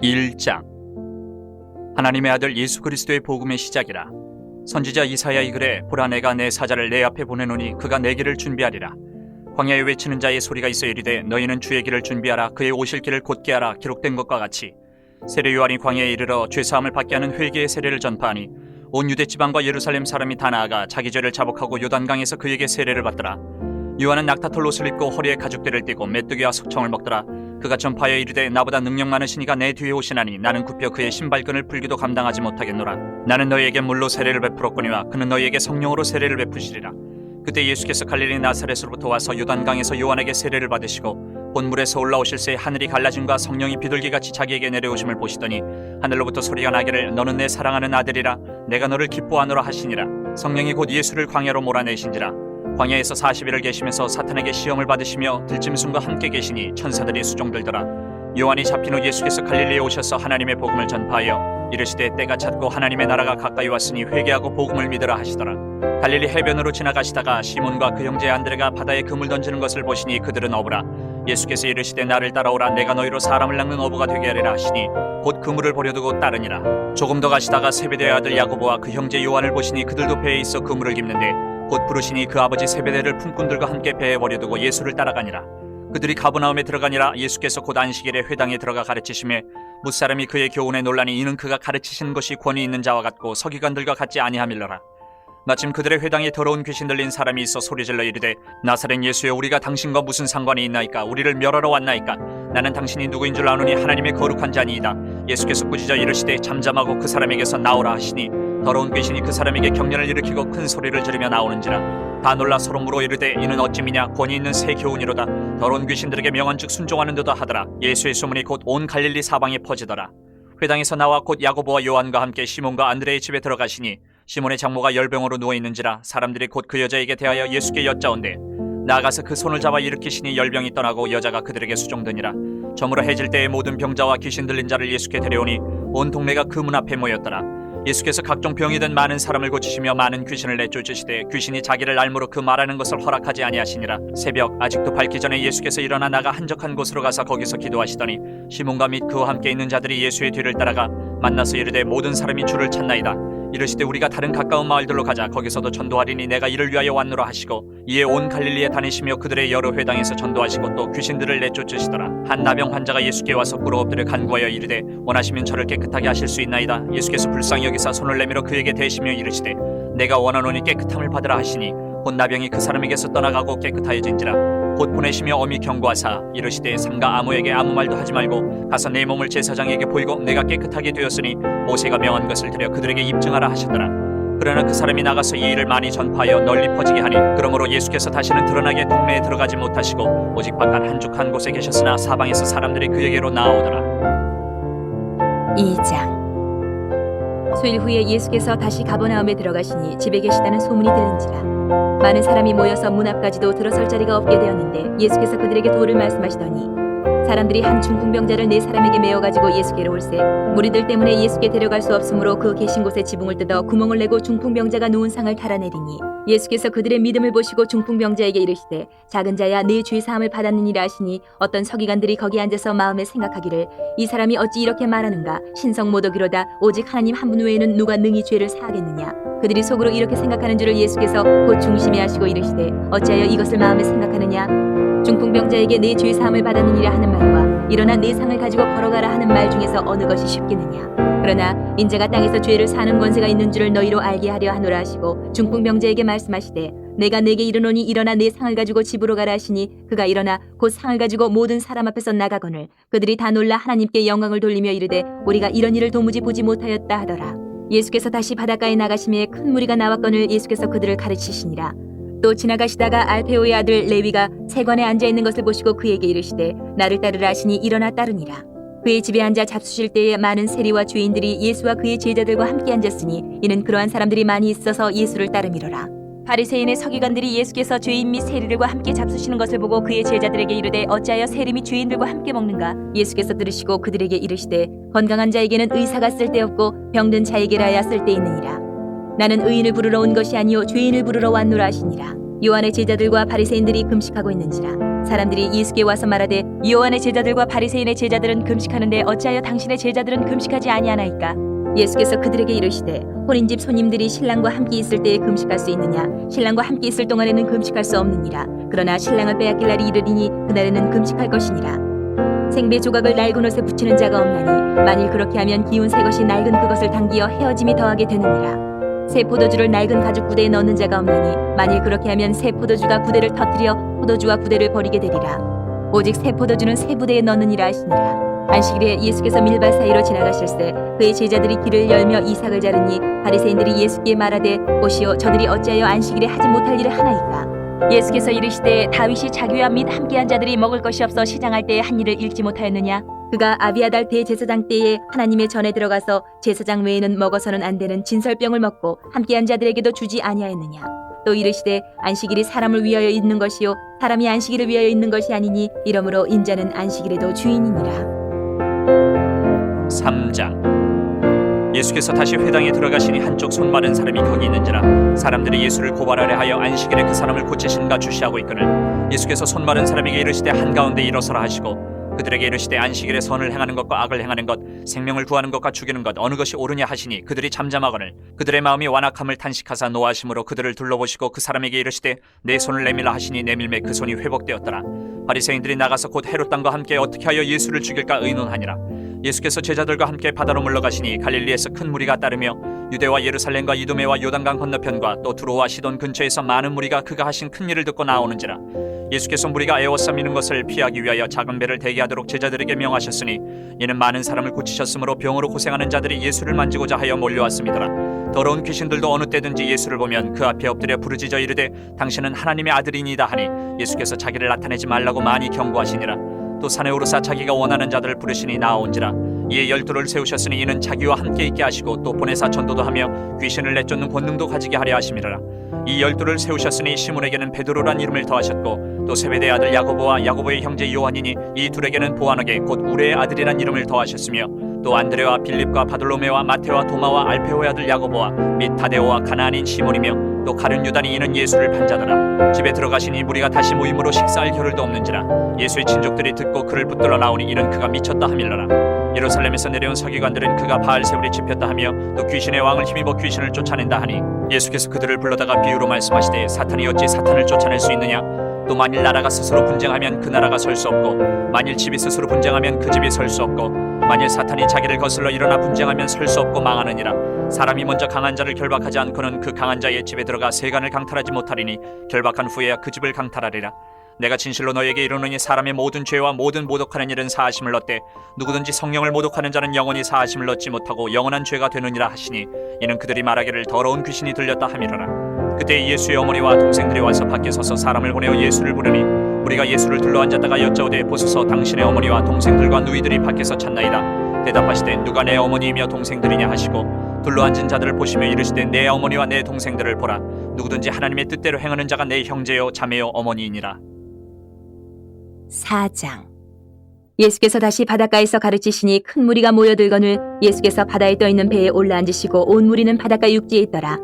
1장. 하나님의 아들 예수 그리스도의 복음의 시작이라. 선지자 이사야 이글에 보라 내가 내 사자를 내 앞에 보내노니 그가 내 길을 준비하리라. 광야에 외치는 자의 소리가 있어 이르되 너희는 주의 길을 준비하라. 그의 오실 길을 곧게 하라. 기록된 것과 같이 세례 요한이 광야에 이르러 죄사함을 받게 하는 회개의 세례를 전파하니 온 유대 지방과 예루살렘 사람이 다 나아가 자기 죄를 자복하고 요단강에서 그에게 세례를 받더라. 요한은 낙타털 옷을 입고 허리에 가죽대를 띠고 메뚜기와 석청을 먹더라. 그가 전파하여 이르되 나보다 능력 많으시니가 내 뒤에 오시나니 나는 굽혀 그의 신발끈을 풀기도 감당하지 못하겠노라. 나는 너희에게 물로 세례를 베풀었거니와 그는 너희에게 성령으로 세례를 베푸시리라. 그때 예수께서 갈릴리 나사렛으로부터 와서 요단강에서 요한에게 세례를 받으시고 본물에서 올라오실새 하늘이 갈라짐과 성령이 비둘기같이 자기에게 내려오심을 보시더니 하늘로부터 소리가 나기를 너는 내 사랑하는 아들이라 내가 너를 기뻐하노라 하시니라. 성령이 곧 예수를 광야로 몰아내신지라. 광야에서 40일을 계시면서 사탄에게 시험을 받으시며 들짐승과 함께 계시니 천사들이 수종들더라. 요한이 잡힌 후 예수께서 갈릴리에 오셔서 하나님의 복음을 전파하여 이르시되 때가 찼고 하나님의 나라가 가까이 왔으니 회개하고 복음을 믿으라 하시더라. 갈릴리 해변으로 지나가시다가 시몬과 그 형제 안드레가 바다에 그물 던지는 것을 보시니 그들은 어부라. 예수께서 이르시되 나를 따라오라. 내가 너희로 사람을 낚는 어부가 되게 하리라 하시니 곧 그물을 버려두고 따르니라. 조금 더 가시다가 세베대의 아들 야고보와 그 형제 요한을 보시니 그들도 배에 있어 그물을 깁는데 곧 부르시니 그 아버지 세베대를 품꾼들과 함께 배에 버려두고 예수를 따라가니라. 그들이 가버나움에 들어가니라. 예수께서 곧 안식일에 회당에 들어가 가르치심에 뭇사람이 그의 교훈에 놀라니 이는 그가 가르치시는 것이 권위 있는 자와 같고 서기관들과 같지 아니함일러라. 마침 그들의 회당에 더러운 귀신 들린 사람이 있어 소리질러 이르되 나사렛 예수여 우리가 당신과 무슨 상관이 있나이까? 우리를 멸하러 왔나이까? 나는 당신이 누구인 줄 아노니 하나님의 거룩한 자니이다. 예수께서 꾸짖어 이르시되 잠잠하고 그 사람에게서 나오라 하시니 더러운 귀신이 그 사람에게 경련을 일으키고 큰 소리를 지르며 나오는지라. 다 놀라 서로 물어 이르되 이는 어찌미냐? 권위 있는 새 교훈이로다. 더러운 귀신들에게 명한즉 순종하는 듯도 하더라. 예수의 소문이 곧 온 갈릴리 사방에 퍼지더라. 회당에서 나와 곧 야고보와 요한과 함께 시몬과 안드레의 집에 들어가시니 시몬의 장모가 열병으로 누워있는지라. 사람들이 곧 그 여자에게 대하여 예수께 여짜온대 나아가서 그 손을 잡아 일으키시니 열병이 떠나고 여자가 그들에게 수종드니라. 저물어 해질 때에 모든 병자와 귀신 들린 자를 예수께 데려오니 온 동네가 그 문 앞에 모였더라. 예수께서 각종 병이 든 많은 사람을 고치시며 많은 귀신을 내쫓으시되 귀신이 자기를 알므로 그 말하는 것을 허락하지 아니하시니라. 새벽 아직도 밝기 전에 예수께서 일어나 나가 한적한 곳으로 가서 거기서 기도하시더니 시몬과 및 그와 함께 있는 자들이 예수의 뒤를 따라가 만나서 이르되 모든 사람이 주를 찾나이다. 이르시되 우리가 다른 가까운 마을들로 가자. 거기서도 전도하리니 내가 이를 위하여 왔노라 하시고 이에 온 갈릴리에 다니시며 그들의 여러 회당에서 전도하시고 또 귀신들을 내쫓으시더라. 한 나병 환자가 예수께 와서 꿇어 엎드려 간구하여 이르되 원하시면 저를 깨끗하게 하실 수 있나이다. 예수께서 불쌍히 여기사 손을 내밀어 그에게 대시며 이르시되 내가 원하노니 깨끗함을 받으라 하시니 곧 나병이 그 사람에게서 떠나가고 깨끗하여진지라. 곧 보내시며 엄히 경고하사 이르시되 삼가 아무에게 아무 말도 하지 말고 가서 내 몸을 제사장에게 보이고 내가 깨끗하게 되었으니 모세가 명한 것을 드려 그들에게 입증하라 하셨더라. 그러나 그 사람이 나가서 이 일을 많이 전파하여 널리 퍼지게 하니 그러므로 예수께서 다시는 드러나게 동네에 들어가지 못하시고 오직 바깥 한쪽 한 곳에 계셨으나 사방에서 사람들이 그에게로 나아오더라. 2장. 수일 후에 예수께서 다시 가버나움에 들어가시니 집에 계시다는 소문이 들린지라. 많은 사람이 모여서 문 앞까지도 들어설 자리가 없게 되었는데 예수께서 그들에게 도를 말씀하시더니 사람들이 한 중풍병자를 4사람에게 메어가지고 예수께로 올세 무리들 때문에 예수께 데려갈 수 없으므로 그 계신 곳에 지붕을 뜯어 구멍을 내고 중풍병자가 누운 상을 달아내리니 예수께서 그들의 믿음을 보시고 중풍병자에게 이르시되 작은 자야 네 죄사함을 받았느니라 하시니 어떤 서기관들이 거기 앉아서 마음에 생각하기를 이 사람이 어찌 이렇게 말하는가? 신성 모독이로다. 오직 하나님 한 분 외에는 누가 능히 죄를 사하겠느냐? 그들이 속으로 이렇게 생각하는 줄을 예수께서 곧 중심에 하시고 이르시되 어찌하여 이것을 마음에 생각하느냐? 중풍병자에게 내 죄사함을 받았느니라 하는 말과 일어나 내 상을 가지고 걸어가라 하는 말 중에서 어느 것이 쉽겠느냐? 그러나 인자가 땅에서 죄를 사는 권세가 있는 줄을 너희로 알게 하려 하노라 하시고 중풍병자에게 말씀하시되 내가 내게 이르노니 일어나 내 상을 가지고 집으로 가라 하시니 그가 일어나 곧 상을 가지고 모든 사람 앞에서 나가거늘 그들이 다 놀라 하나님께 영광을 돌리며 이르되 우리가 이런 일을 도무지 보지 못하였다 하더라. 예수께서 다시 바닷가에 나가심에 큰 무리가 나왔거늘 예수께서 그들을 가르치시니라. 또 지나가시다가 알페오의 아들 레위가 세관에 앉아있는 것을 보시고 그에게 이르시되 나를 따르라 하시니 일어나 따르니라. 그의 집에 앉아 잡수실 때에 많은 세리와 죄인들이 예수와 그의 제자들과 함께 앉았으니 이는 그러한 사람들이 많이 있어서 예수를 따름이로라. 바리새인의 서기관들이 예수께서 죄인 및 세리들과 함께 잡수시는 것을 보고 그의 제자들에게 이르되 어찌하여 세리 및 죄인들과 함께 먹는가? 예수께서 들으시고 그들에게 이르시되 건강한 자에게는 의사가 쓸데없고 병든 자에게라야 쓸데있느니라. 나는 의인을 부르러 온 것이 아니요 죄인을 부르러 왔노라 하시니라. 요한의 제자들과 바리새인들이 금식하고 있는지라. 사람들이 예수께 와서 말하되 요한의 제자들과 바리새인의 제자들은 금식하는데 어찌하여 당신의 제자들은 금식하지 아니하나이까? 예수께서 그들에게 이르시되 혼인집 손님들이 신랑과 함께 있을 때에 금식할 수 있느냐? 신랑과 함께 있을 동안에는 금식할 수 없느니라. 그러나 신랑을 빼앗길 날이 이르리니 그날에는 금식할 것이니라. 생배 조각을 낡은 옷에 붙이는 자가 없나니 만일 그렇게 하면 기운 새 것이 낡은 그것을 당기어 헤어짐이 더하게 되느니라. 새 포도주를 낡은 가죽 구대에 넣는 자가 없나니 만일 그렇게 하면 새 포도주가 구대를 터뜨려 포도주와 구대를 버리게 되리라. 오직 새 포도주는 새 부대에 넣느니라 하시니라. 안식일에 예수께서 밀밭 사이로 지나가실새 그의 제자들이 길을 열며 이삭을 자르니 바리새인들이 예수께 말하되 보시오 저들이 어찌하여 안식일에 하지 못할 일을 하나이까? 예수께서 이르시되 다윗이 자기와 및 함께한 자들이 먹을 것이 없어 시장할 때에 한 일을 잃지 못하였느냐? 그가 아비아달 대제사장 때에 하나님의 전에 들어가서 제사장 외에는 먹어서는 안 되는 진설병을 먹고 함께한 자들에게도 주지 아니하였느냐? 또 이르시되 안식일이 사람을 위하여 있는 것이요 사람이 안식일을 위하여 있는 것이 아니니 이러므로 인자는 안식일에도 주인이니라. 3장. 예수께서 다시 회당에 들어가시니 한쪽 손 마른 사람이 거기 있는지라 사람들이 예수를 고발하려 하여 안식일에 그 사람을 고치신가 주시하고 있거늘 예수께서 손 마른 사람에게 이르시되 한가운데 일어서라 하시고 그들에게 이르시되 안식일에 선을 행하는 것과 악을 행하는 것 생명을 구하는 것과 죽이는 것 어느 것이 옳으냐 하시니 그들이 잠잠하거늘 그들의 마음이 완악함을 탄식하사 노하심으로 그들을 둘러보시고 그 사람에게 이르시되 내 손을 내밀라 하시니 내밀매 그 손이 회복되었더라. 바리새인들이 나가서 곧 헤롯 당과 함께 어떻게 하여 예수를 죽일까 의논하니라. 예수께서 제자들과 함께 바다로 물러가시니 갈릴리에서 큰 무리가 따르며 유대와 예루살렘과 이두메와 요단강 건너편과 또 두로와 시돈 근처에서 많은 무리가 그가 하신 큰 일을 듣고 나오는지라. 예수께서 무리가 에워싸 미는 것을 피하기 위하여 작은 배를 대기 하도록 제자들에게 명하셨으니 이는 많은 사람을 고치셨으므로 병으로 고생하는 자들이 예수를 만지고자 하여 몰려왔음이더라. 더러운 귀신들도 어느 때든지 예수를 보면 그 앞에 엎드려 부르짖어 이르되 당신은 하나님의 아들이니이다 하니 예수께서 자기를 나타내지 말라고 많이 경고하시니라. 또 산에 오르사 자기가 원하는 자들을 부르시니 나아온지라. 이에 12를 세우셨으니 이는 자기와 함께 있게 하시고 또 보내사 전도도 하며 귀신을 내쫓는 권능도 가지게 하려 하심이라. 이 12를 세우셨으니 시몬에게는 베드로란 이름을 더하셨고 또 세베대의 아들 야고보와 야고보의 형제 요한이니 이 둘에게는 보아너게 곧 우레의 아들이란 이름을 더하셨으며 또 안드레와 빌립과 바돌로메와 마테와 도마와 알페오의 아들 야고보와 및 다데오와 가나안인 시몬이며 또 가룟 유다니 이는 예수를 판 자더라. 집에 들어가시니 무리가 다시 모임으로 식사할 겨를도 없는지라. 예수의 친족들이 듣고 그를 붙들어 나오니 이는 그가 미쳤다 하밀러라. 예루살렘에서 내려온 서기관들은 그가 바알세울이 집혔다 하며 또 귀신의 왕을 힘입어 귀신을 쫓아낸다 하니 예수께서 그들을 불러다가 비유로 말씀하시되 사탄이 어찌 사탄을 쫓아낼 수 있느냐? 또 만일 나라가 스스로 분쟁하면 그 나라가 설 수 없고 만일 집이 스스로 분쟁하면 그 집이 설 수 없고 만일 사탄이 자기를 거슬러 일어나 분쟁하면 설 수 없고 망하느니라. 사람이 먼저 강한 자를 결박하지 않고는 그 강한 자의 집에 들어가 세간을 강탈하지 못하리니 결박한 후에야 그 집을 강탈하리라. 내가 진실로 너에게 이르노니 사람의 모든 죄와 모든 모독하는 일은 사하심을 얻되 누구든지 성령을 모독하는 자는 영원히 사하심을 얻지 못하고 영원한 죄가 되느니라 하시니 이는 그들이 말하기를 더러운 귀신이 들렸다 함이로라. 그때 예수의 어머니와 동생들이 와서 밖에 서서 사람을 보내어 예수를 부르니 우리가 예수를 둘러앉았다가 여짜오되 보소서 당신의 어머니와 동생들과 누이들이 밖에서 찾나이다. 대답하시되 누가 내 어머니이며 동생들이냐 하시고 둘러앉은 자들을 보시며 이르시되 내 어머니와 내 동생들을 보라. 누구든지 하나님의 뜻대로 행하는 자가 내 형제요 자매요 어머니이니라. 4장. 예수께서 다시 바닷가에서 가르치시니 큰 무리가 모여들거늘 예수께서 바다에 떠있는 배에 올라앉으시고 온 무리는 바닷가 육지에 있더라.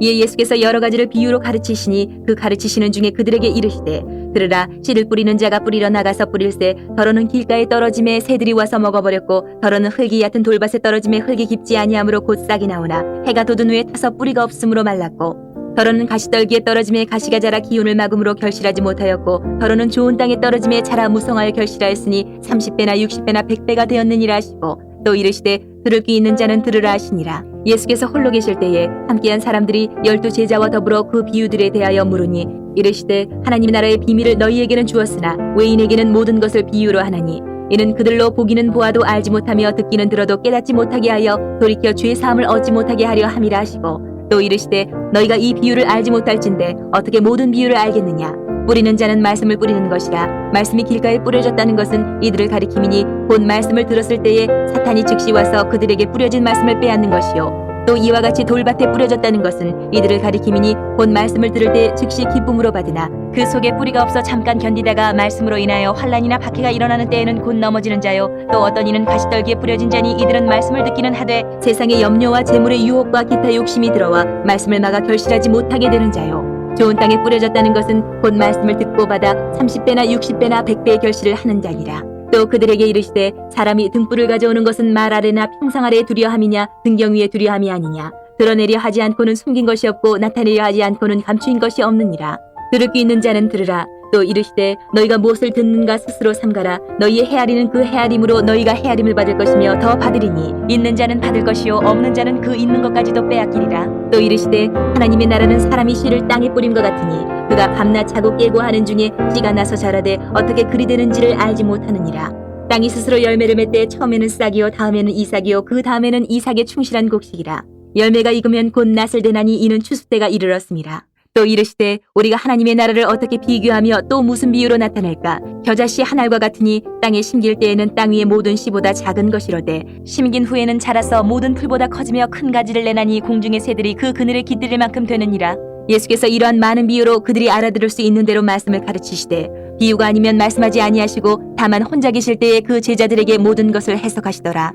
이에 예수께서 여러 가지를 비유로 가르치시니 그 가르치시는 중에 그들에게 이르시되 들으라. 씨를 뿌리는 자가 뿌리러 나가서 뿌릴새 더러는 길가에 떨어짐에 새들이 와서 먹어버렸고 더러는 흙이 얕은 돌밭에 떨어짐에 흙이 깊지 아니하므로 곧 싹이 나오나 해가 돋은 후에 타서 뿌리가 없으므로 말랐고 더러는 가시떨기에 떨어짐에 가시가 자라 기운을 막음으로 결실하지 못하였고 더러는 좋은 땅에 떨어짐에 자라 무성하여 결실하였으니 30배나 60배나 100배가 되었느니라 하시고 또 이르시되 들을 귀 있는 자는 들으라 하시니라. 예수께서 홀로 계실 때에 함께한 사람들이 12 제자와 더불어 그 비유들에 대하여 물으니 이르시되 하나님 나라의 비밀을 너희에게는 주었으나 외인에게는 모든 것을 비유로 하나니 이는 그들로 보기는 보아도 알지 못하며 듣기는 들어도 깨닫지 못하게 하여 돌이켜 죄 사함을 얻지 못하게 하려 함이라 하시고 또 이르시되 너희가 이 비유를 알지 못할진대 어떻게 모든 비유를 알겠느냐? 뿌리는 자는 말씀을 뿌리는 것이라. 말씀이 길가에 뿌려졌다는 것은 이들을 가리킴이니 곧 말씀을 들었을 때에 사탄이 즉시 와서 그들에게 뿌려진 말씀을 빼앗는 것이요 또 이와 같이 돌밭에 뿌려졌다는 것은 이들을 가리킴이니 곧 말씀을 들을 때 즉시 기쁨으로 받으나 그 속에 뿌리가 없어 잠깐 견디다가 말씀으로 인하여 환난이나 박해가 일어나는 때에는 곧 넘어지는 자요 또 어떤 이는 가시떨기에 뿌려진 자니 이들은 말씀을 듣기는 하되 세상의 염려와 재물의 유혹과 기타 욕심이 들어와 말씀을 막아 결실하지 못하게 되는 자요 좋은 땅에 뿌려졌다는 것은 곧 말씀을 듣고 받아 30배나 60배나 100배의 결실을 하는 자니라. 또 그들에게 이르시되 사람이 등불을 가져오는 것은 말 아래나 평상 아래에 두려함이냐 등경 위에 두려함이 아니냐. 드러내려 하지 않고는 숨긴 것이 없고 나타내려 하지 않고는 감추인 것이 없느니라. 들을 귀 있는 자는 들으라. 또 이르시되 너희가 무엇을 듣는가 스스로 삼가라. 너희의 헤아리는 그 헤아림으로 너희가 헤아림을 받을 것이며 더 받으리니 있는 자는 받을 것이요 없는 자는 그 있는 것까지도 빼앗기리라. 또 이르시되 하나님의 나라는 사람이 씨를 땅에 뿌림과 같으니 그가 밤낮 자고 깨고 하는 중에 씨가 나서 자라되 어떻게 그리 되는지를 알지 못하느니라. 땅이 스스로 열매를 맺되 처음에는 싹이요 다음에는 이삭이요 그 다음에는 이삭의 충실한 곡식이라. 열매가 익으면 곧 낫을 대나니 이는 추수 때가 이르렀습니다. 또 이르시되 우리가 하나님의 나라를 어떻게 비교하며 또 무슨 비유로 나타낼까? 겨자씨 한 알과 같으니 땅에 심길 때에는 땅 위의 모든 씨보다 작은 것이로되 심긴 후에는 자라서 모든 풀보다 커지며 큰 가지를 내나니 공중의 새들이 그 그늘에 깃들일 만큼 되느니라. 예수께서 이러한 많은 비유로 그들이 알아들을 수 있는 대로 말씀을 가르치시되 비유가 아니면 말씀하지 아니하시고 다만 혼자 계실 때에 그 제자들에게 모든 것을 해석하시더라.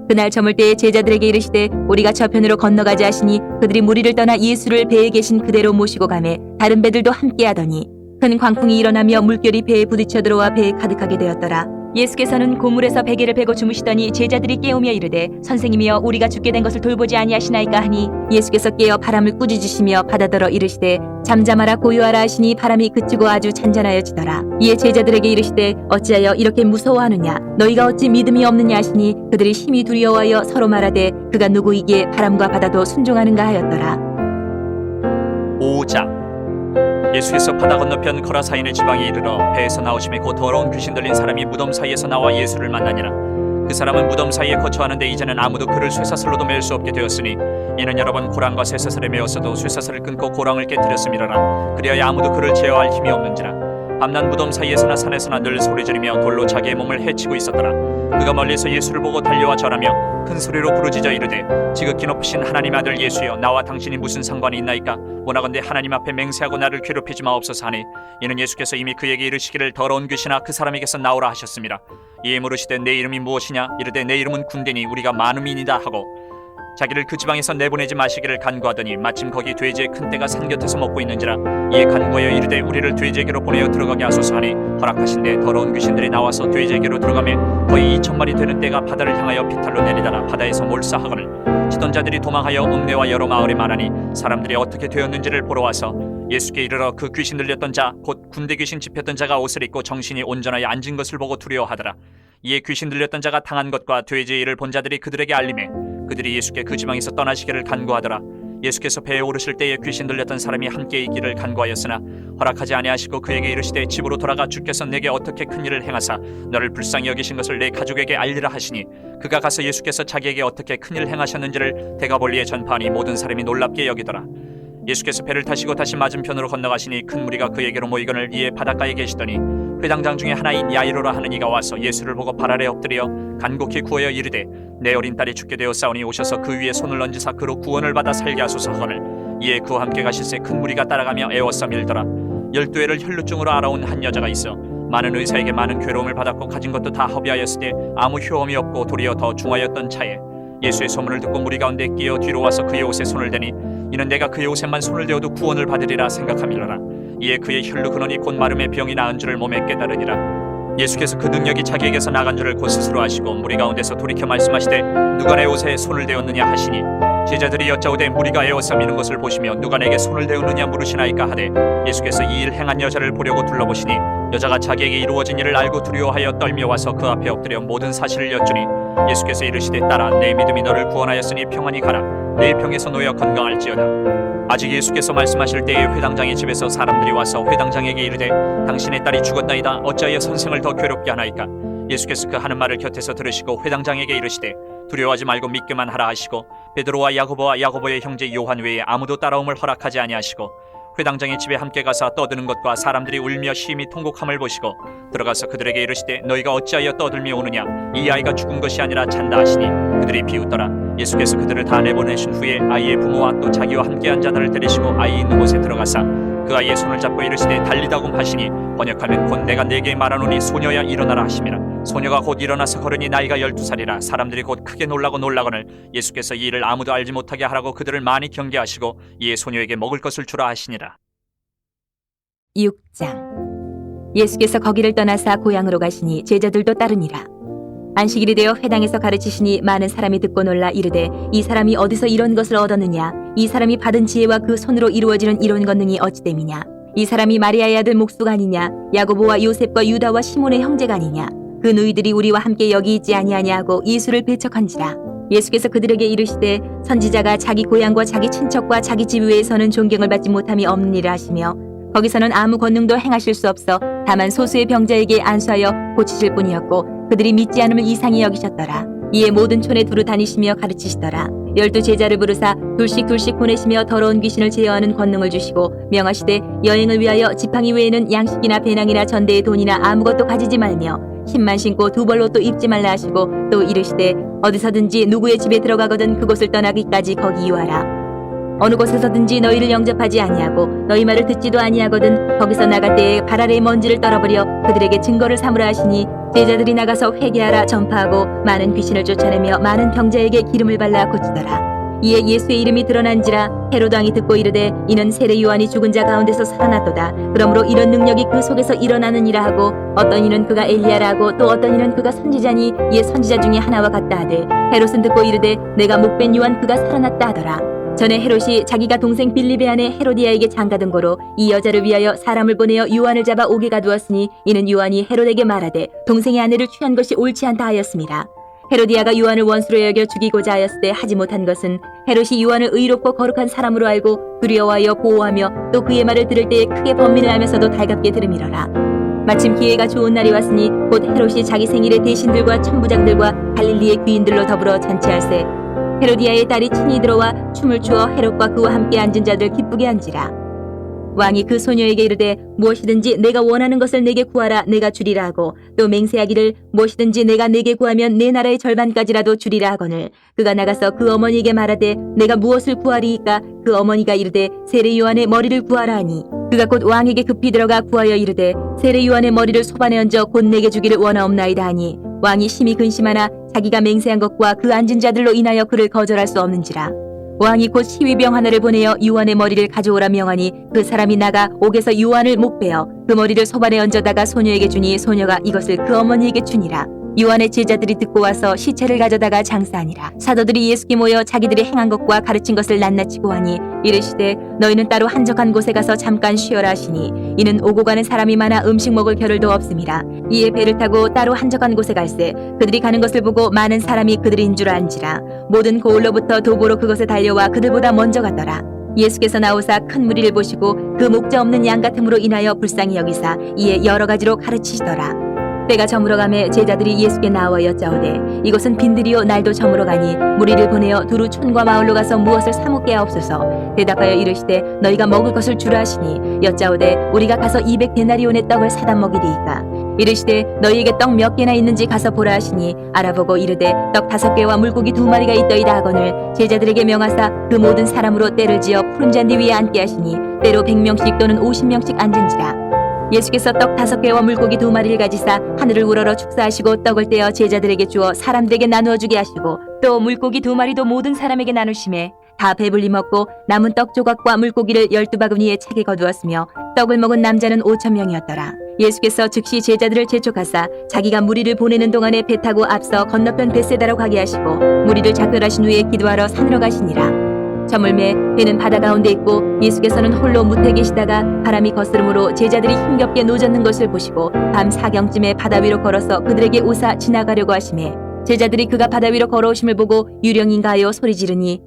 그날 저물 때에 제자들에게 이르시되 우리가 저편으로 건너가자 하시니 그들이 무리를 떠나 예수를 배에 계신 그대로 모시고 가매 다른 배들도 함께 하더니 큰 광풍이 일어나며 물결이 배에 부딪혀 들어와 배에 가득하게 되었더라. 예수께서는 고물에서 베개를 베고 주무시더니 제자들이 깨우며 이르되 선생님이여 우리가 죽게 된 것을 돌보지 아니하시나이까 하니 예수께서 깨어 바람을 꾸짖으시며 바다더러 이르시되 잠잠하라 고요하라 하시니 바람이 그치고 아주 잔잔하여지더라. 이에 제자들에게 이르시되 어찌하여 이렇게 무서워하느냐 너희가 어찌 믿음이 없느냐 하시니 그들이 심히 두려워하여 서로 말하되 그가 누구이기에 바람과 바다도 순종하는가 하였더라. 5장. 예수께서 바다 건너편 거라사인의 지방에 이르러 배에서 나오심에 곧 더러운 귀신 들린 사람이 무덤 사이에서 나와 예수를 만나니라. 그 사람은 무덤 사이에 거처하는데 이제는 아무도 그를 쇠사슬로도 메울 수 없게 되었으니 이는 여러 번 고랑과 쇠사슬에 메었어도 쇠사슬을 끊고 고랑을 깨뜨렸음이라라. 그리하여 아무도 그를 제어할 힘이 없는지라. 밤낮 무덤 사이에서나 산에서나 늘 소리지르며 돌로 자기의 몸을 해치고 있었더라. 그가 멀리서 예수를 보고 달려와 절하며 큰 소리로 부르짖어 이르되 지극히 높으신 하나님 아들 예수여 나와 당신이 무슨 상관이 있나이까? 원하건대 하나님 앞에 맹세하고 나를 괴롭히지 마옵소서 하니 이는 예수께서 이미 그에게 이르시기를 더러운 귀신아 그 사람에게서 나오라 하셨습니다. 이에 물으시되 내 이름이 무엇이냐? 이르되 내 이름은 군대니 우리가 많음이니이다 하고 자기를 그 지방에서 내보내지 마시기를 간구하더니 마침 거기 돼지의 큰 떼가 산 곁에서 먹고 있는지라. 이에 간구하여 이르되 우리를 돼지에게로 보내어 들어가게 하소서 하니 허락하신대 더러운 귀신들이 나와서 돼지에게로 들어가매 거의 2,000마리 되는 떼가 바다를 향하여 비탈로 내리다가 바다에서 몰사하거늘 치던 자들이 도망하여 읍내와 여러 마을에 말하니 사람들이 어떻게 되었는지를 보러 와서 예수께 이르러 그 귀신 들렸던 자 곧 군대 귀신 집혔던 자가 옷을 입고 정신이 온전하여 앉은 것을 보고 두려워하더라. 이에 귀신 들렸던 자가 당한 것과 돼지의 일을 본 자들이 그들에게 알리매 그들이 예수께 그 지방에서 떠나시기를 간구하더라. 예수께서 배에 오르실 때에 귀신 들렸던 사람이 함께 있기를 간구하였으나 허락하지 아니하시고 그에게 이르시되 집으로 돌아가 주께서 내게 어떻게 큰 일을 행하사 너를 불쌍히 여기신 것을 내 가족에게 알리라 하시니 그가 가서 예수께서 자기에게 어떻게 큰 일을 행하셨는지를 대가볼리에 전파하니 모든 사람이 놀랍게 여기더라. 예수께서 배를 타시고 다시 맞은편으로 건너가시니 큰 무리가 그에게로 모이거늘 이에 바닷가에 계시더니 회당장 중에 하나인 야이로라 하는 이가 와서 예수를 보고 발 아래 엎드려 간곡히 구하여 이르되 내 어린 딸이 죽게 되었사오니 오셔서 그 위에 손을 얹으사 그로 구원을 받아 살게 하소서 하거늘 이에 그와 함께 가실새 큰 무리가 따라가며 애워싸 밀더라. 12회를 혈루증으로 알아온 한 여자가 있어 많은 의사에게 많은 괴로움을 받았고 가진 것도 다 허비하였을 때 아무 효험이 없고 도리어 더 중하였던 차에 예수의 소문을 듣고 무리 가운데 끼어 뒤로 와서 그의 옷에 손을 대니 이는 내가 그의 옷에만 손을 대어도 구원을 받으리라 생각함이로라. 이에 그의 혈루 근원이 곧 마름의 병이 나은 줄을 몸에 깨달으니라. 예수께서 그 능력이 자기에게서 나간 줄을 곧 스스로 아시고 무리 가운데서 돌이켜 말씀하시되 누가 내 옷에 손을 대었느냐 하시니 제자들이 여짜오되 무리가 에워싸 미는 것을 보시며 누가 내게 손을 대었느냐 물으시나이까 하되 예수께서 이 일 행한 여자를 보려고 둘러보시니 여자가 자기에게 이루어진 일을 알고 두려워하여 떨며 와서 그 앞에 엎드려 모든 사실을 여쭈니 예수께서 이르시되 딸아 내 믿음이 너를 구원하였으니 평안히 가라 내 병에서 놓여 건강할지어다. 아직 예수께서 말씀하실 때에 회당장의 집에서 사람들이 와서 회당장에게 이르되 당신의 딸이 죽었나이다 어찌하여 선생을 더 괴롭게 하나이까? 예수께서 그 하는 말을 곁에서 들으시고 회당장에게 이르시되 두려워하지 말고 믿기만 하라 하시고 베드로와 야고보와 야고보의 형제 요한 외에 아무도 따라옴을 허락하지 아니하시고 회당장의 집에 함께 가서 떠드는 것과 사람들이 울며 심히 통곡함을 보시고 들어가서 그들에게 이르시되 너희가 어찌하여 떠들며 오느냐 이 아이가 죽은 것이 아니라 잔다 하시니 그들이 비웃더라. 예수께서 그들을 다 내보내신 후에 아이의 부모와 또 자기와 함께한 자들을 데리시고 아이 있는 곳에 들어가사 그 아이의 손을 잡고 이르시되 달리다굼 하시니 번역하면 곧 내가 네게 말하노니 소녀야 일어나라 하심이라. 소녀가 곧 일어나서 걸으니 나이가 12살이라 사람들이 곧 크게 놀라거늘 예수께서 이 일을 아무도 알지 못하게 하라고 그들을 많이 경계하시고 이에 소녀에게 먹을 것을 주라 하시니라. 6장. 예수께서 거기를 떠나사 고향으로 가시니 제자들도 따르니라. 안식일이 되어 회당에서 가르치시니 많은 사람이 듣고 놀라 이르되 이 사람이 어디서 이런 것을 얻었느냐? 이 사람이 받은 지혜와 그 손으로 이루어지는 이런 권능이 어찌됨이냐? 이 사람이 마리아의 아들 목수가 아니냐? 야고보와 요셉과 유다와 시몬의 형제가 아니냐? 그 누이들이 우리와 함께 여기 있지 아니하냐 하고 예수를 배척한지라. 예수께서 그들에게 이르시되 선지자가 자기 고향과 자기 친척과 자기 집 외에서는 존경을 받지 못함이 없는 일을 하시며 거기서는 아무 권능도 행하실 수 없어 다만 소수의 병자에게 안수하여 고치실 뿐이었고 그들이 믿지 않음을 이상히 여기셨더라. 이에 모든 촌에 두루 다니시며 가르치시더라. 12 제자를 부르사 둘씩 보내시며 더러운 귀신을 제어하는 권능을 주시고 명하시되 여행을 위하여 지팡이 외에는 양식이나 배낭이나 전대의 돈이나 아무것도 가지지 말며 신만 신고 두 벌로 또 입지 말라 하시고 또 이르시되 어디서든지 누구의 집에 들어가거든 그곳을 떠나기까지 거기 유하라. 어느 곳에서든지 너희를 영접하지 아니하고 너희 말을 듣지도 아니하거든 거기서 나갈 때에 발 아래의 먼지를 떨어버려 그들에게 증거를 삼으라 하시니 제자들이 나가서 회개하라 전파하고 많은 귀신을 쫓아내며 많은 병자에게 기름을 발라 고치더라. 이에 예수의 이름이 드러난지라 헤로드 왕이 듣고 이르되 이는 세례 요한이 죽은 자 가운데서 살아났도다. 그러므로 이런 능력이 그 속에서 일어나느니라 하고 어떤 이는 그가 엘리야라 하고 또 어떤 이는 그가 선지자니 이에 선지자 중에 하나와 같다 하되 헤롯은 듣고 이르되 내가 목벤 요한 그가 살아났다 하더라. 전에 헤롯이 자기가 동생 빌립의 아내 헤로디아에게 장가든 고로 이 여자를 위하여 사람을 보내어 요한을 잡아 옥에 가두었으니 이는 요한이 헤롯에게 말하되 동생의 아내를 취한 것이 옳지 않다 하였음이라. 헤로디아가 요한을 원수로 여겨 죽이고자 하였을 때 하지 못한 것은 헤롯이 요한을 의롭고 거룩한 사람으로 알고 두려워하여 보호하며 또 그의 말을 들을 때에 크게 번민을 하면서도 달갑게 들음이러라. 마침 기회가 좋은 날이 왔으니 곧 헤롯이 자기 생일에 대신들과 천부장들과 갈릴리의 귀인들로 더불어 잔치할세 헤로디아의 딸이 친히 들어와 춤을 추어 헤롯과 그와 함께 앉은 자들 기쁘게 한지라. 왕이 그 소녀에게 이르되 무엇이든지 내가 원하는 것을 내게 구하라 내가 주리라 하고 또 맹세하기를 무엇이든지 내가 내게 구하면 내 나라의 절반까지라도 주리라 하거늘 그가 나가서 그 어머니에게 말하되 내가 무엇을 구하리이까 그 어머니가 이르되 세례 요한의 머리를 구하라 하니 그가 곧 왕에게 급히 들어가 구하여 이르되 세례 요한의 머리를 소반에 얹어 곧 내게 주기를 원하옵나이다 하니 왕이 심히 근심하나 자기가 맹세한 것과 그 앉은 자들로 인하여 그를 거절할 수 없는지라. 왕이 곧 시위병 하나를 보내어 요한의 머리를 가져오라 명하니 그 사람이 나가 옥에서 요한을 못 베어 그 머리를 소반에 얹어다가 소녀에게 주니 소녀가 이것을 그 어머니에게 주니라. 요한의 제자들이 듣고 와서 시체를 가져다가 장사하니라. 사도들이 예수께 모여 자기들이 행한 것과 가르친 것을 낱낱이고 하니 이르시되 너희는 따로 한적한 곳에 가서 잠깐 쉬어라 하시니 이는 오고 가는 사람이 많아 음식 먹을 겨를도 없음이라. 이에 배를 타고 따로 한적한 곳에 갈새 그들이 가는 것을 보고 많은 사람이 그들인 줄 안지라. 모든 고을로부터 도보로 그것에 달려와 그들보다 먼저 갔더라. 예수께서 나오사 큰 무리를 보시고 그 목자 없는 양 같음으로 인하여 불쌍히 여기사 이에 여러 가지로 가르치시더라. 때가 저물어 가매 제자들이 예수께 나와 여짜오되 이것은 빈들이요 날도 저물어 가니 무리를 보내어 두루 촌과 마을로 가서 무엇을 사먹게 하옵소서. 대답하여 이르시되 너희가 먹을 것을 주라 하시니 여짜오되 우리가 가서 200데나리온의 떡을 사다 먹이리이까. 이르시되 너희에게 떡 몇 개나 있는지 가서 보라 하시니 알아보고 이르되 떡 5개와 물고기 2마리가 있더이다 하거늘 제자들에게 명하사 그 모든 사람으로 때를 지어 푸른 잔디 위에 앉게 하시니 때로 100명씩 또는 50명씩 앉은지라. 예수께서 떡 5개와 물고기 2마리를 가지사 하늘을 우러러 축사하시고 떡을 떼어 제자들에게 주어 사람들에게 나누어 주게 하시고 또 물고기 2마리도 모든 사람에게 나누심에 다 배불리 먹고 남은 떡 조각과 물고기를 12바구니에 차게 거두었으며 떡을 먹은 남자는 5,000명이었더라. 예수께서 즉시 제자들을 재촉하사 자기가 무리를 보내는 동안에 배 타고 앞서 건너편 벳세다로 가게 하시고 무리를 작별하신 후에 기도하러 산으로 가시니라. 저물매 배는 바다 가운데 있고 예수께서는 홀로 무태 계시다가 바람이 거스름으로 제자들이 힘겹게 노젓는 것을 보시고 밤 4경쯤에 바다 위로 걸어서 그들에게 오사 지나가려고 하시매 제자들이 그가 바다 위로 걸어오심을 보고 유령인가 하여 소리 지르니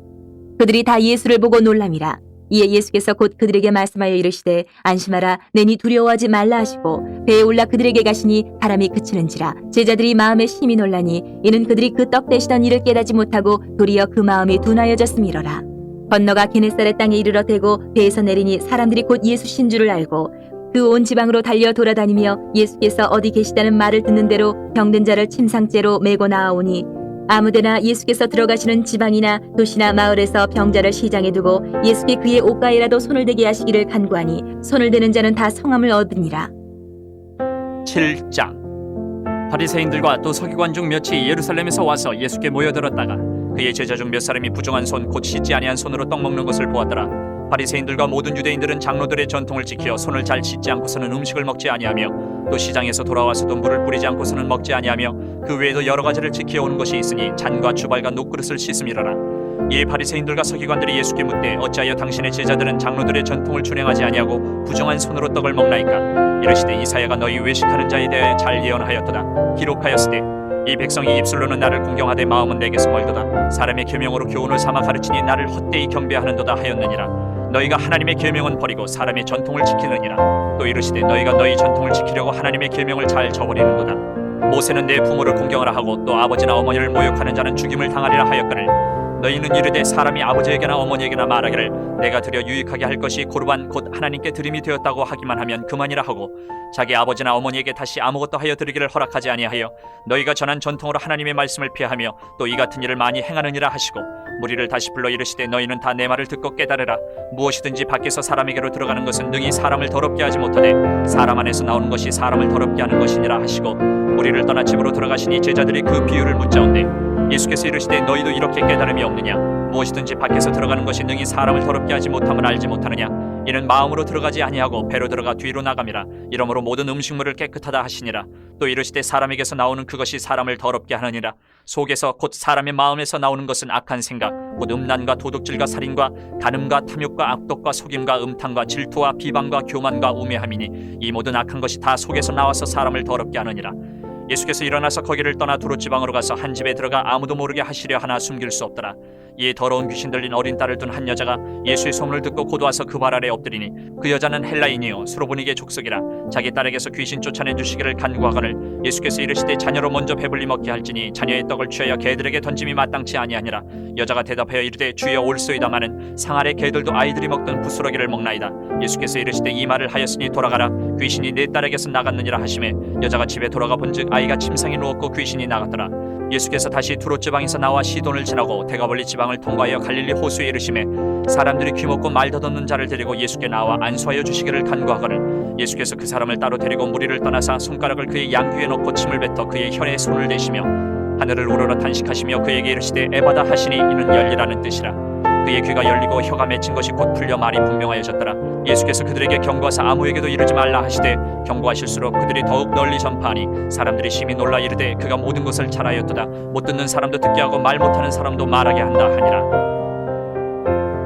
그들이 다 예수를 보고 놀람이라. 이에 예수께서 곧 그들에게 말씀하여 이르시되 안심하라 내니 두려워하지 말라 하시고 배에 올라 그들에게 가시니 바람이 그치는지라. 제자들이 마음에 심히 놀라니 이는 그들이 그 떡 대시던 일을 깨닫지 못하고 도리어 그 마음이 둔하여졌음이로라. 건너가 게네사렛 땅에 이르러 대고 배에서 내리니 사람들이 곧 예수신 줄을 알고 그 온 지방으로 달려 돌아다니며 예수께서 어디 계시다는 말을 듣는 대로 병든 자를 침상째로 메고 나아오니 아무데나 예수께서 들어가시는 지방이나 도시나 마을에서 병자를 시장에 두고 예수께 그의 옷가에라도 손을 대게 하시기를 간구하니 손을 대는 자는 다 성함을 얻으니라. 7장. 바리새인들과 또 서기관 중 몇이 예루살렘에서 와서 예수께 모여들었다가 그의 제자 중 몇 사람이 부정한 손 곧 씻지 아니한 손으로 떡 먹는 것을 보았더라. 바리새인들과 모든 유대인들은 장로들의 전통을 지켜 손을 잘 씻지 않고서는 음식을 먹지 아니하며 또 시장에서 돌아와서도 물을 뿌리지 않고서는 먹지 아니하며 그 외에도 여러 가지를 지켜오는 것이 있으니 잔과 주발과 녹그릇을 씻음이라라. 이에 바리새인들과 서기관들이 예수께 묻되 어찌하여 당신의 제자들은 장로들의 전통을 준행하지 아니하고 부정한 손으로 떡을 먹나이까? 이르시되 이사야가 너희 외식하는 자에 대하여 잘 예언하였도다. 기록하였으되 이 백성이 입술로는 나를 공경하되 마음은 내게서 멀도다. 사람의 계명으로 교훈을 삼아 가르치니 나를 헛되이 경배하는도다 하였느니라. 너희가 하나님의 계명은 버리고 사람의 전통을 지키느니라. 또 이르시되 너희가 너희 전통을 지키려고 하나님의 계명을 잘 저버리는도다. 모세는 내 부모를 공경하라 하고 또 아버지나 어머니를 모욕하는 자는 죽임을 당하리라 하였거늘 너희는 이르되 사람이 아버지에게나 어머니에게나 말하기를 내가 드려 유익하게 할 것이 고르반 곧 하나님께 드림이 되었다고 하기만 하면 그만이라 하고 자기 아버지나 어머니에게 다시 아무것도 하여 드리기를 허락하지 아니하여 너희가 전한 전통으로 하나님의 말씀을 피하며 또 이 같은 일을 많이 행하느니라 하시고 무리를 다시 불러 이르시되 너희는 다 내 말을 듣고 깨달으라. 무엇이든지 밖에서 사람에게로 들어가는 것은 능히 사람을 더럽게 하지 못하되 사람 안에서 나오는 것이 사람을 더럽게 하는 것이니라 하시고 무리를 떠나 집으로 들어가시니 제자들이 그 비유를 묻자온대 예수께서 이르시되 너희도 이렇게 깨달음이 없느냐? 무엇이든지 밖에서 들어가는 것이 능히 사람을 더럽게 하지 못함을 알지 못하느냐? 이는 마음으로 들어가지 아니하고 배로 들어가 뒤로 나감이라. 이러므로 모든 음식물을 깨끗하다 하시니라. 또 이르시되 사람에게서 나오는 그것이 사람을 더럽게 하느니라. 속에서 곧 사람의 마음에서 나오는 것은 악한 생각 곧 음란과 도둑질과 살인과 간음과 탐욕과 악독과 속임과 음탕과 질투와 비방과 교만과 우매함이니 이 모든 악한 것이 다 속에서 나와서 사람을 더럽게 하느니라. 예수께서 일어나서 거기를 떠나 두로 지방으로 가서 한 집에 들어가 아무도 모르게 하시려 하나 숨길 수 없더라. 이에 더러운 귀신 들린 어린 딸을 둔 한 여자가 예수의 소문을 듣고 곧 와서 그 발 아래 엎드리니 그 여자는 헬라인이요 수로보니게 족속이라. 자기 딸에게서 귀신 쫓아내 주시기를 간구하거늘 예수께서 이르시되 자녀로 먼저 배불리 먹게 할지니 자녀의 떡을 취하여 개들에게 던짐이 마땅치 아니하니라. 여자가 대답하여 이르되 주여 올소이다마는 상 아래 개들도 아이들이 먹던 부스러기를 먹나이다. 예수께서 이르시되 이 말을 하였으니 돌아가라. 귀신이 내 딸에게서 나갔느니라 하시매 여자가 집에 돌아가 본즉 아이가 침상에 누웠고 귀신이 나갔더라. 예수께서 다시 두로 지방에서 나와 시돈을 지나고 대가볼리 지방을 통과하여 갈릴리 호수에 이르시매 사람들이 귀먹고 말 더듬는 자를 데리고 예수께 나와 안수하여 주시기를 간구하거늘 예수께서 그 사람을 따로 데리고 무리를 떠나사 손가락을 그의 양귀에 넣고 침을 뱉어 그의 혈에 손을 대시며 하늘을 우러러 탄식하시며 그에게 이르시되 에바다 하시니 이는 열리라는 뜻이라. 그의 귀가 열리고 혀가 맺힌 것이 곧 풀려 말이 분명하여졌더라. 예수께서 그들에게 경고하사 아무에게도 이르지 말라 하시되 경고하실수록 그들이 더욱 널리 전파하니 사람들이 심히 놀라 이르되 그가 모든 것을 잘하였도다. 못 듣는 사람도 듣게 하고 말 못하는 사람도 말하게 한다 하니라.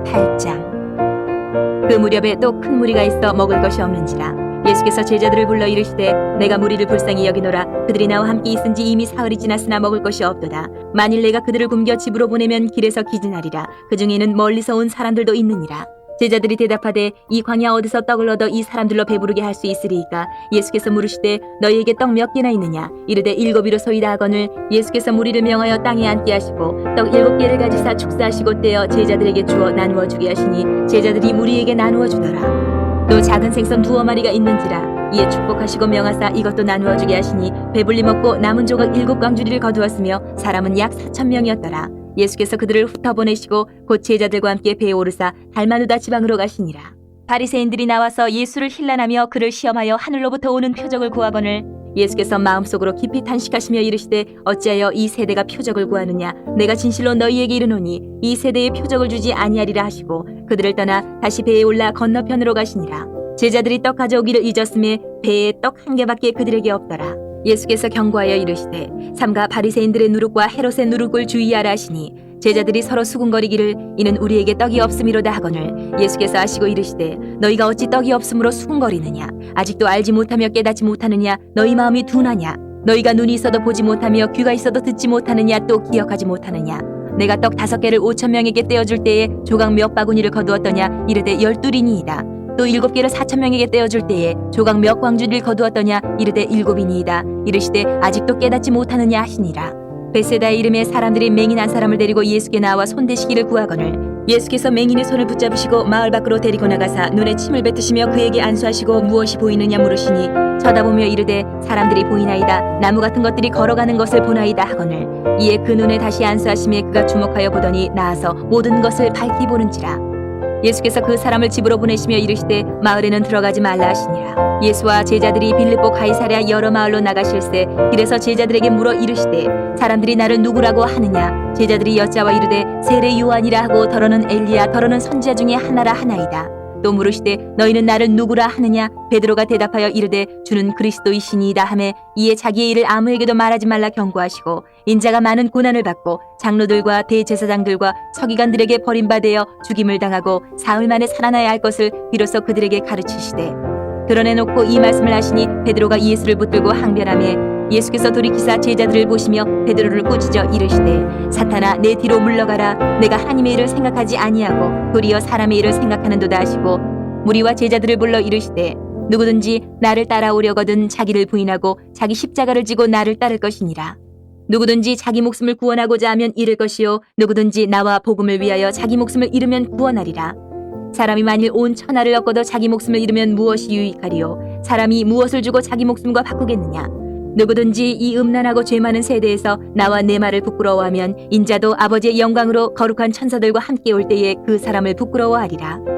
8장. 그 무렵에 또 큰 무리가 있어 먹을 것이 없는지라 예수께서 제자들을 불러 이르시되 내가 무리를 불쌍히 여기노라. 그들이 나와 함께 있은지 이미 사흘이 지났으나 먹을 것이 없도다. 만일 내가 그들을 굶겨 집으로 보내면 길에서 기진하리라. 그 중에는 멀리서 온 사람들도 있느니라. 제자들이 대답하되 이 광야 어디서 떡을 얻어 이 사람들로 배부르게 할 수 있으리이까? 예수께서 물으시되 너희에게 떡 몇 개나 있느냐? 이르되 7이로소이다 하거늘 예수께서 무리를 명하여 땅에 앉게 하시고 떡 7개를 가지사 축사하시고 떼어 제자들에게 주어 나누어 주게 하시니 제자들이 무리에게 나누어 주더라. 또 작은 생선 2마리가 있는지라. 이에 축복하시고 명하사 이것도 나누어 주게 하시니 배불리 먹고 남은 조각 7광주리를 거두었으며 사람은 약 4,000명이었더라. 예수께서 그들을 흩어보내시고 곧 제자들과 함께 배에 오르사 달마누다 지방으로 가시니라. 바리새인들이 나와서 예수를 힐난하며 그를 시험하여 하늘로부터 오는 표적을 구하거늘 예수께서 마음속으로 깊이 탄식하시며 이르시되 어찌하여 이 세대가 표적을 구하느냐? 내가 진실로 너희에게 이르노니 이 세대에 표적을 주지 아니하리라 하시고 그들을 떠나 다시 배에 올라 건너편으로 가시니라. 제자들이 떡 가져오기를 잊었음에 배에 떡 1개밖에 그들에게 없더라. 예수께서 경고하여 이르시되 삼가 바리새인들의 누룩과 헤롯의 누룩을 주의하라 하시니 제자들이 서로 수군거리기를 이는 우리에게 떡이 없음이로다 하거늘 예수께서 아시고 이르시되 너희가 어찌 떡이 없음으로 수군거리느냐? 아직도 알지 못하며 깨닫지 못하느냐? 너희 마음이 둔하냐? 너희가 눈이 있어도 보지 못하며 귀가 있어도 듣지 못하느냐? 또 기억하지 못하느냐? 내가 떡 5개를 5,000명에게 떼어줄 때에 조각 몇 바구니를 거두었더냐? 이르되 12이니이다. 또 7개를 4,000명에게 떼어줄 때에 조각 몇 광주리를 거두었더냐? 이르되 7이니이다. 이르시되 아직도 깨닫지 못하느냐 하시니라. 베세다의 이름에 사람들이 맹인 한 사람을 데리고 예수께 나와 손대시기를 구하거늘 예수께서 맹인의 손을 붙잡으시고 마을 밖으로 데리고 나가사 눈에 침을 뱉으시며 그에게 안수하시고 무엇이 보이느냐 물으시니 쳐다보며 이르되 사람들이 보이나이다. 나무 같은 것들이 걸어가는 것을 보나이다 하거늘 이에 그 눈에 다시 안수하심에 그가 주목하여 보더니 나아서 모든 것을 밝히 보는지라. 예수께서 그 사람을 집으로 보내시며 이르시되 마을에는 들어가지 말라 하시니라. 예수와 제자들이 빌립보 가이사랴 여러 마을로 나가실새 길에서 제자들에게 물어 이르시되 사람들이 나를 누구라고 하느냐. 제자들이 여짜와 이르되 세례 요한이라 하고 더러는 엘리야 더러는 선지자 중에 하나라 하나이다. 또 물으시되 너희는 나를 누구라 하느냐. 베드로가 대답하여 이르되 주는 그리스도이시니이다 하매 이에 자기의 일을 아무에게도 말하지 말라 경고하시고 인자가 많은 고난을 받고 장로들과 대제사장들과 서기관들에게 버림받아 죽임을 당하고 사흘 만에 살아나야 할 것을 비로소 그들에게 가르치시되 드러내놓고 이 말씀을 하시니 베드로가 예수를 붙들고 항변하며 예수께서 돌이키사 제자들을 보시며 베드로를 꾸짖어 이르시되 사탄아 내 뒤로 물러가라. 내가 하나님의 일을 생각하지 아니하고 도리어 사람의 일을 생각하는도다 하시고 무리와 제자들을 불러 이르시되 누구든지 나를 따라오려거든 자기를 부인하고 자기 십자가를 지고 나를 따를 것이니라. 누구든지 자기 목숨을 구원하고자 하면 잃을 것이요 누구든지 나와 복음을 위하여 자기 목숨을 잃으면 구원하리라. 사람이 만일 온 천하를 얻고도 자기 목숨을 잃으면 무엇이 유익하리요. 사람이 무엇을 주고 자기 목숨과 바꾸겠느냐. 누구든지 이 음란하고 죄 많은 세대에서 나와 내 말을 부끄러워하면 인자도 아버지의 영광으로 거룩한 천사들과 함께 올 때에 그 사람을 부끄러워하리라.